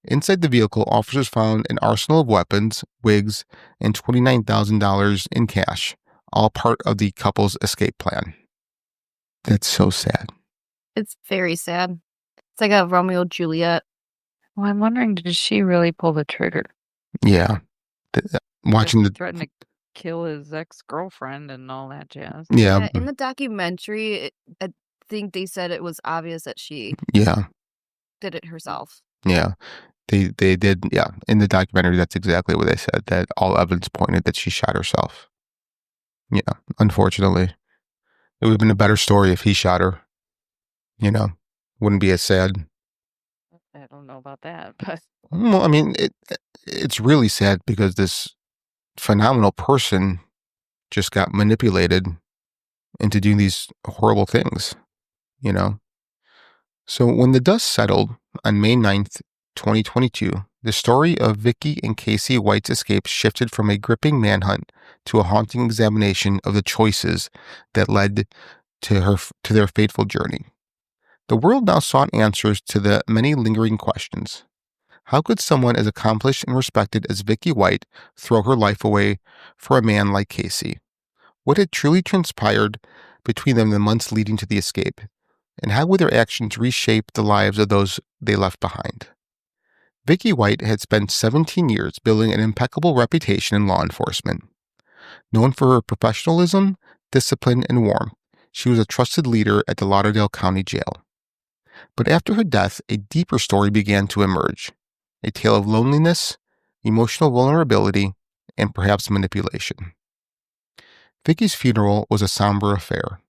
Inside the vehicle, officers found an arsenal of weapons, wigs, and $29,000 in cash, all part of the couple's escape plan. That's so sad. It's very sad. It's like a Romeo and Juliet. Well, I'm wondering, did she really pull the trigger? Yeah. Watching the... Threatened to kill his ex-girlfriend and all that jazz. Yeah. In the documentary, I think they said it was obvious that she did it herself. Yeah. They did, yeah. In the documentary, that's exactly what they said, that all evidence pointed that she shot herself. Yeah, unfortunately. It would have been a better story if he shot her. You know, wouldn't be as sad. I don't know about that, but... Well, I mean, it's really sad because this phenomenal person just got manipulated into doing these horrible things, you know? So when the dust settled on May 9th, 2022, the story of Vicki and Casey White's escape shifted from a gripping manhunt to a haunting examination of the choices that led to their fateful journey. The world now sought answers to the many lingering questions. How could someone as accomplished and respected as Vicki White throw her life away for a man like Casey? What had truly transpired between them in the months leading to the escape? And how would their actions reshape the lives of those they left behind? Vicki White had spent 17 years building an impeccable reputation in law enforcement. Known for her professionalism, discipline, and warmth, she was a trusted leader at the Lauderdale County Jail. But after her death, a deeper story began to emerge, a tale of loneliness, emotional vulnerability, and perhaps manipulation. Vicki's funeral was a somber affair.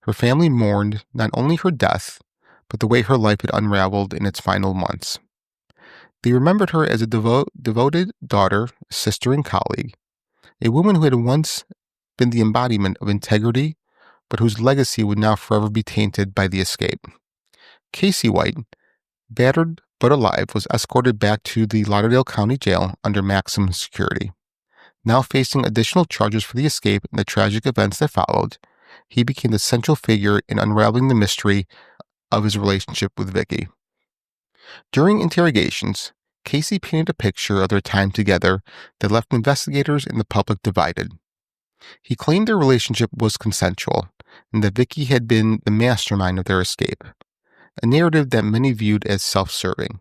Her family mourned not only her death, but the way her life had unraveled in its final months. They remembered her as a devoted daughter, sister, and colleague, a woman who had once been the embodiment of integrity, but whose legacy would now forever be tainted by the escape. Casey White, battered but alive, was escorted back to the Lauderdale County Jail under maximum security. Now facing additional charges for the escape and the tragic events that followed, he became the central figure in unraveling the mystery of his relationship with Vicky. During interrogations, Casey painted a picture of their time together that left investigators and the public divided. He claimed their relationship was consensual and that Vicky had been the mastermind of their escape, a narrative that many viewed as self-serving.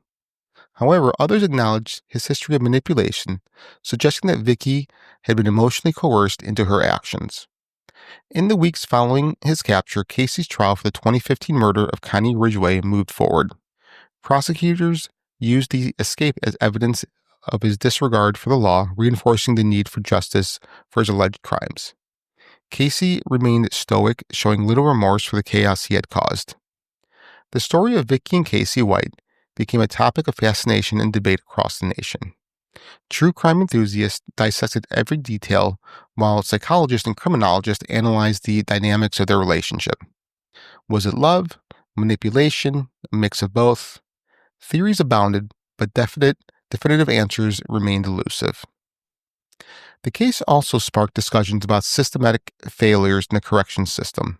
However, others acknowledged his history of manipulation, suggesting that Vicky had been emotionally coerced into her actions. In the weeks following his capture, Casey's trial for the 2015 murder of Connie Ridgway moved forward. Prosecutors used the escape as evidence of his disregard for the law, reinforcing the need for justice for his alleged crimes. Casey remained stoic, showing little remorse for the chaos he had caused. The story of Vicki and Casey White became a topic of fascination and debate across the nation. True crime enthusiasts dissected every detail, while psychologists and criminologists analyzed the dynamics of their relationship. Was it love, manipulation, a mix of both? Theories abounded, but definitive answers remained elusive. The case also sparked discussions about systematic failures in the corrections system.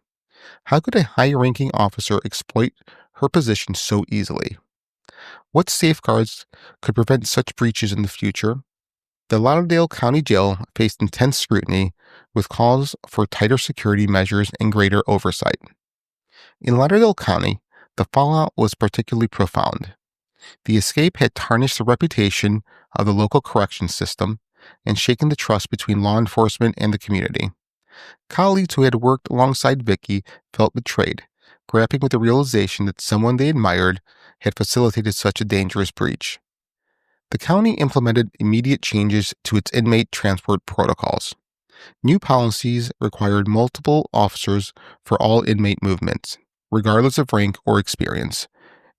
How could a high-ranking officer exploit her position so easily? What safeguards could prevent such breaches in the future? The Lauderdale County Jail faced intense scrutiny, with calls for tighter security measures and greater oversight. In Lauderdale County, the fallout was particularly profound. The escape had tarnished the reputation of the local corrections system and shaken the trust between law enforcement and the community. Colleagues who had worked alongside Vicky felt betrayed, grappling with the realization that someone they admired had facilitated such a dangerous breach. The county implemented immediate changes to its inmate transport protocols. New policies required multiple officers for all inmate movements, regardless of rank or experience,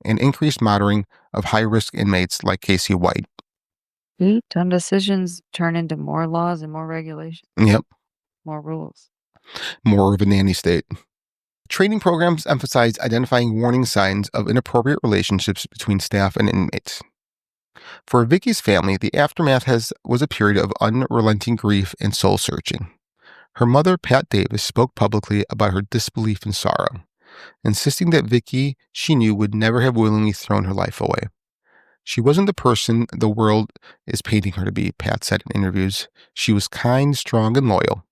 and increased monitoring of high-risk inmates like Casey White. Ton decisions turn into more laws and more regulations. Yep. More rules. More of a nanny state. Training programs emphasize identifying warning signs of inappropriate relationships between staff and inmates. For Vicky's family, the aftermath was a period of unrelenting grief and soul-searching. Her mother, Pat Davis, spoke publicly about her disbelief and sorrow, insisting that Vicky, she knew, would never have willingly thrown her life away. She wasn't the person the world is painting her to be, Pat said in interviews. She was kind, strong, and loyal.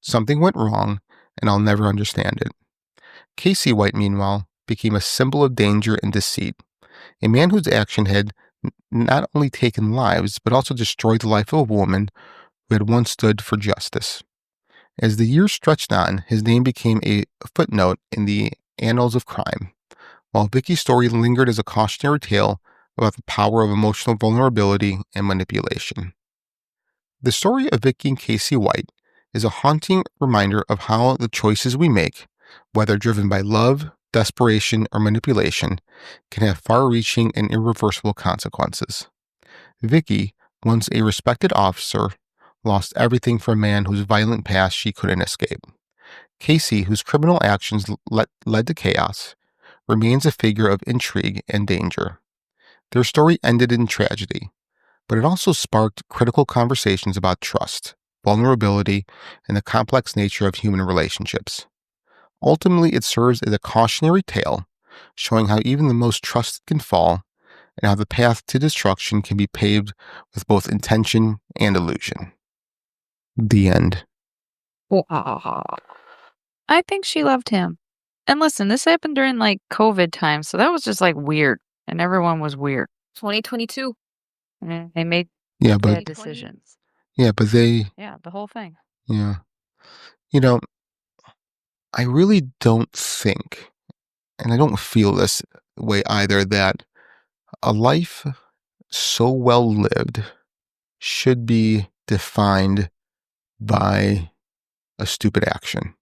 Something went wrong, and I'll never understand it. Casey White, meanwhile, became a symbol of danger and deceit, a man whose action had not only taken lives, but also destroyed the life of a woman who had once stood for justice. As the years stretched on, his name became a footnote in the annals of crime, while Vicky's story lingered as a cautionary tale about the power of emotional vulnerability and manipulation. The story of Vicki and Casey White is a haunting reminder of how the choices we make, whether driven by love, desperation, or manipulation, can have far-reaching and irreversible consequences. Vicky, once a respected officer, lost everything for a man whose violent past she couldn't escape. Casey, whose criminal actions led to chaos, remains a figure of intrigue and danger. Their story ended in tragedy, but it also sparked critical conversations about trust, vulnerability, and the complex nature of human relationships. Ultimately, it serves as a cautionary tale, showing how even the most trusted can fall, and how the path to destruction can be paved with both intention and illusion. The end. I think she loved him. And listen, this happened during COVID time, so that was just weird, and everyone was weird. 2022. And they made bad decisions. Yeah, but they... Yeah, the whole thing. Yeah. I really don't think, and I don't feel this way either, that a life so well lived should be defined by a stupid action.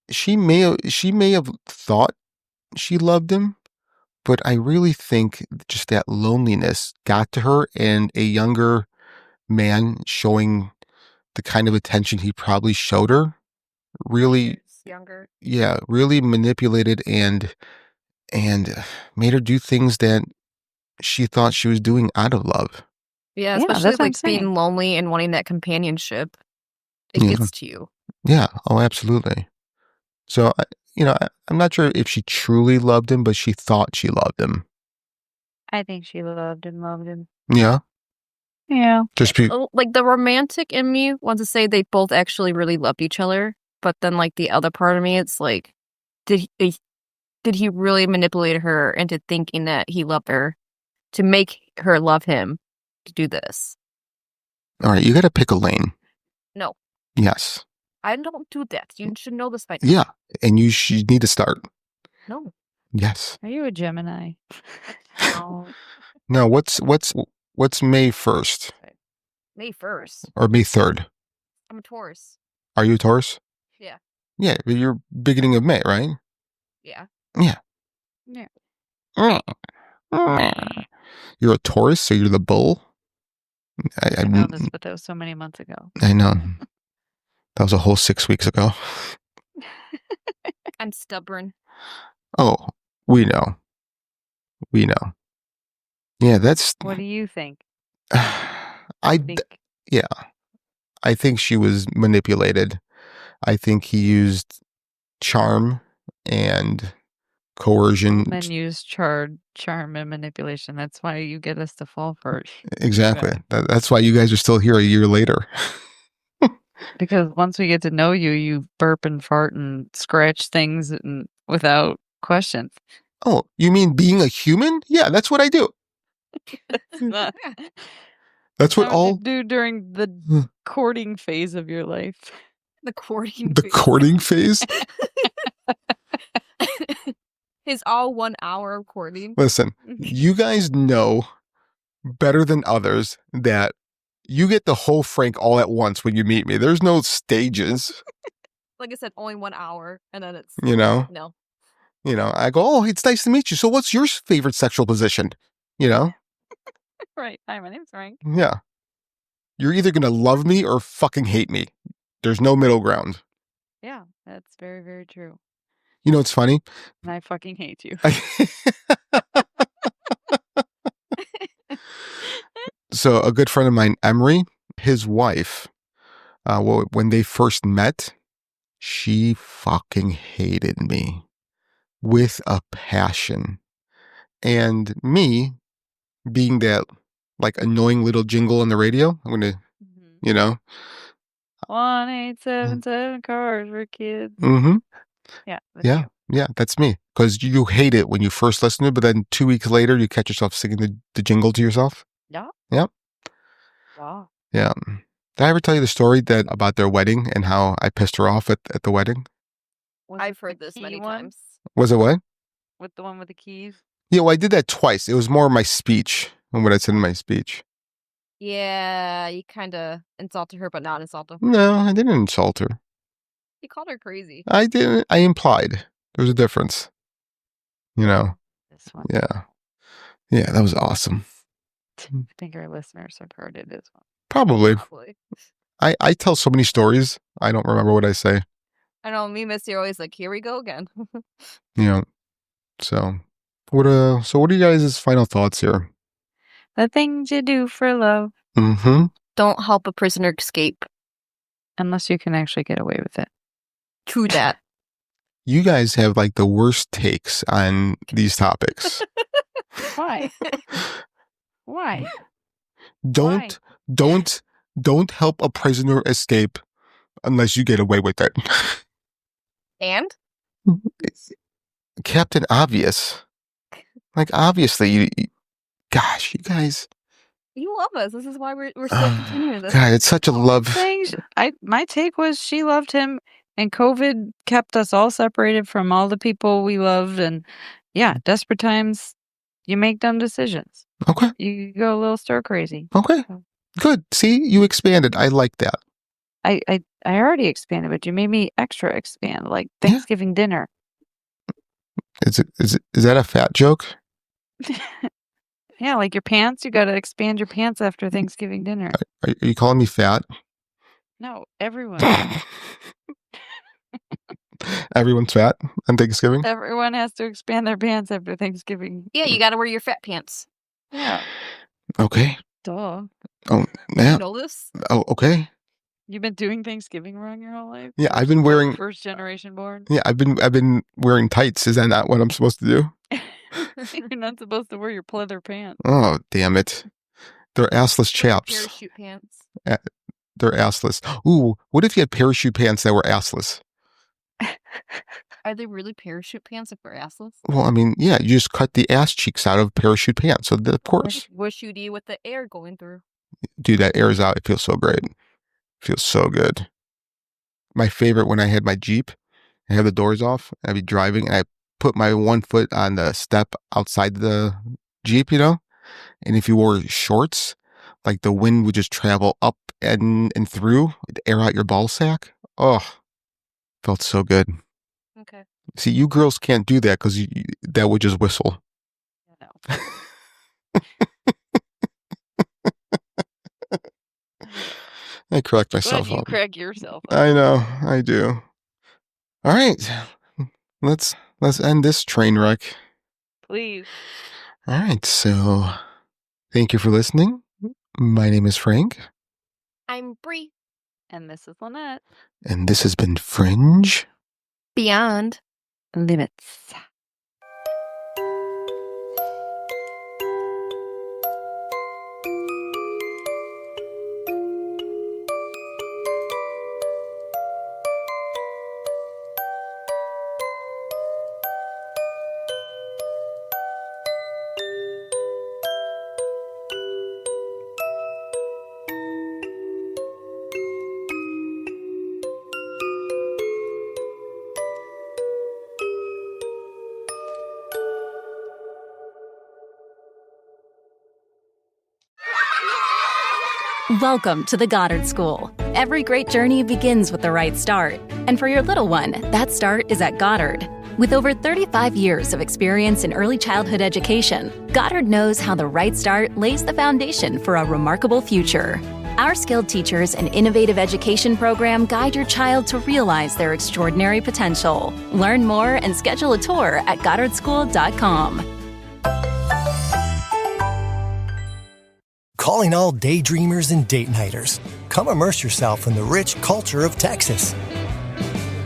She may have thought she loved him, but I really think just that loneliness got to her, and a younger man showing the kind of attention he probably showed her really, Younger. really manipulated and and made her do things that she thought she was doing out of love. Yeah, Yeah, especially that's what I'm like being saying. lonely and wanting that companionship. It Yeah. gets to you. Yeah. Oh, absolutely. So, I'm not sure if she truly loved him, but she thought she loved him. I think she loved him. Yeah. Yeah. Just Like the romantic in me wants to say they both actually really loved each other, but then like the other part of me, it's like, did he really manipulate her into thinking that he loved her to make her love him to do this? all right. You got to pick a lane. No, Yes. I don't do that. You should know this by now. Yeah. And you need to start. No. Yes. Are you a Gemini? No. No. What's May 1st May 1st. or May 3rd? I'm a Taurus. Are you a Taurus? Yeah. Yeah, but you're beginning of May, right? Yeah. Yeah. Yeah. You're a Taurus, so you're the bull. I know this, but that was so many months ago. I know. That was a whole 6 weeks ago. I'm stubborn. Oh, we know. We know. Yeah, that's. What do you think? I think she was manipulated. I think he used charm and coercion. Men use charm and manipulation. That's why you get us to fall for it. Exactly. That's why you guys are still here a year later. Because once we get to know you, you burp and fart and scratch things and without question. Oh, you mean being a human? Yeah, that's what I do. That's what all you do during the courting phase of your life. The courting the courting phase? His all 1 hour of courting. Listen, you guys know better than others that you get the whole Frank all at once when you meet me. There's no stages. Like I said, only 1 hour, and then it's No. I go, oh, it's nice to meet you. So what's your favorite sexual position? Right. Hi, my name's Frank. Yeah. You're either going to love me or fucking hate me. There's no middle ground. Yeah, that's very, very true. You know what's funny? And I fucking hate you. So a good friend of mine, Emery, his wife, when they first met, she fucking hated me with a passion. And me, being that like annoying little jingle on the radio, I'm going to, 1877 cars for kids. Mm-hmm. Yeah. Yeah, that's me. Because you hate it when you first listen to it, but then 2 weeks later, you catch yourself singing the jingle to yourself. Yeah. Yep. Wow. Yeah. Did I ever tell you the story about their wedding and how I pissed her off at the wedding? I've heard this many times. Was it what? With the one with the keys? Yeah, well, I did that twice. It was more my speech than what I said in my speech. Yeah, you kind of insulted her, but not insulted her. No, I didn't insult her. You called her crazy. I didn't. I implied. There's a difference. This one. Yeah. Yeah, that was awesome. I think our listeners have heard it as well. Probably. I tell so many stories, I don't remember what I say. I know, me and Missy are always like, here we go again. So what are you guys' final thoughts here? The things you do for love. Mm-hmm. Don't help a prisoner escape. Unless you can actually get away with it. True that. You guys have like the worst takes on these topics. Why? Why? Don't help a prisoner escape unless you get away with it. And? Captain Obvious. Like, obviously, you gosh, you guys. You love us. This is why we're still continuing this. God, it's such a love. My take was she loved him, and COVID kept us all separated from all the people we loved. And yeah, desperate times, you make dumb decisions. Okay. You go a little stir crazy. Okay. Good. See, you expanded. I like that. I already expanded, but you made me extra expand, like Thanksgiving dinner. Is that a fat joke? Yeah, like your pants. You got to expand your pants after Thanksgiving dinner. Are you calling me fat? No, everyone. Everyone's fat on Thanksgiving. Everyone has to expand their pants after Thanksgiving. Yeah, you got to wear your fat pants. Yeah. Okay. Duh. Oh, yeah. You know this? Oh, okay. You've been doing Thanksgiving wrong your whole life? Yeah, I've been wearing first generation born. Yeah, I've been wearing tights. Is that not what I'm supposed to do? You're not supposed to wear your pleather pants. Oh, damn it. They're assless chaps. Parachute pants. They're assless. Ooh, what if you had parachute pants that were assless? Are they really parachute pants if they're assless? Well, I mean, yeah, you just cut the ass cheeks out of parachute pants. So, of course. What should you do with the air going through? Dude, that air's out. It feels so great. Feels so good. My favorite when I had my Jeep, I had the doors off, I'd be driving, and I put my one foot on the step outside the Jeep, you know? And if you wore shorts, like the wind would just travel up and through, air out your ball sack. Oh, felt so good. Okay. See, you girls can't do that because that would just whistle. No. I correct myself. You correct yourself. I know, I do. All right, let's end this train wreck. Please. All right, so thank you for listening. My name is Frank. I'm Bree. And this is Lynette. And this has been Fringe Beyond Limits. Welcome to the Goddard School. Every great journey begins with the right start. And for your little one, that start is at Goddard. With over 35 years of experience in early childhood education, Goddard knows how the right start lays the foundation for a remarkable future. Our skilled teachers and innovative education program guide your child to realize their extraordinary potential. Learn more and schedule a tour at GoddardSchool.com. Calling all daydreamers and date-nighters. Come immerse yourself in the rich culture of Texas.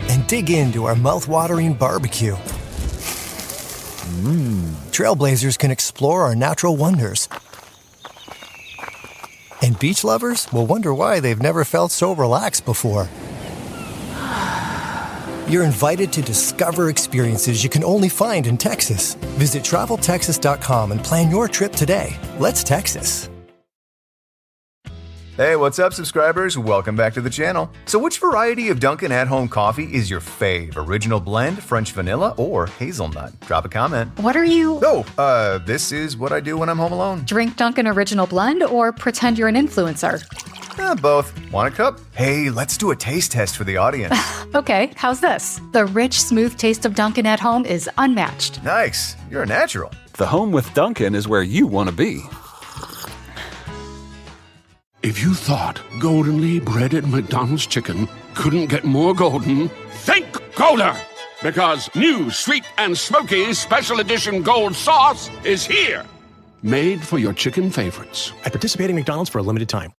And dig into our mouth-watering barbecue. Trailblazers can explore our natural wonders. And beach lovers will wonder why they've never felt so relaxed before. You're invited to discover experiences you can only find in Texas. Visit TravelTexas.com and plan your trip today. Let's Texas. Hey, what's up, subscribers? Welcome back to the channel. So which variety of Dunkin' at-home coffee is your fave? Original blend, French vanilla, or hazelnut? Drop a comment. What are you? Oh, this is what I do when I'm home alone. Drink Dunkin' Original Blend or pretend you're an influencer? Both. Want a cup? Hey, let's do a taste test for the audience. Okay, how's this? The rich, smooth taste of Dunkin' at home is unmatched. Nice. You're a natural. The home with Dunkin' is where you want to be. If you thought goldenly breaded McDonald's chicken couldn't get more golden, think Golder! Because new sweet and smoky special edition gold sauce is here! Made for your chicken favorites. At participating McDonald's for a limited time.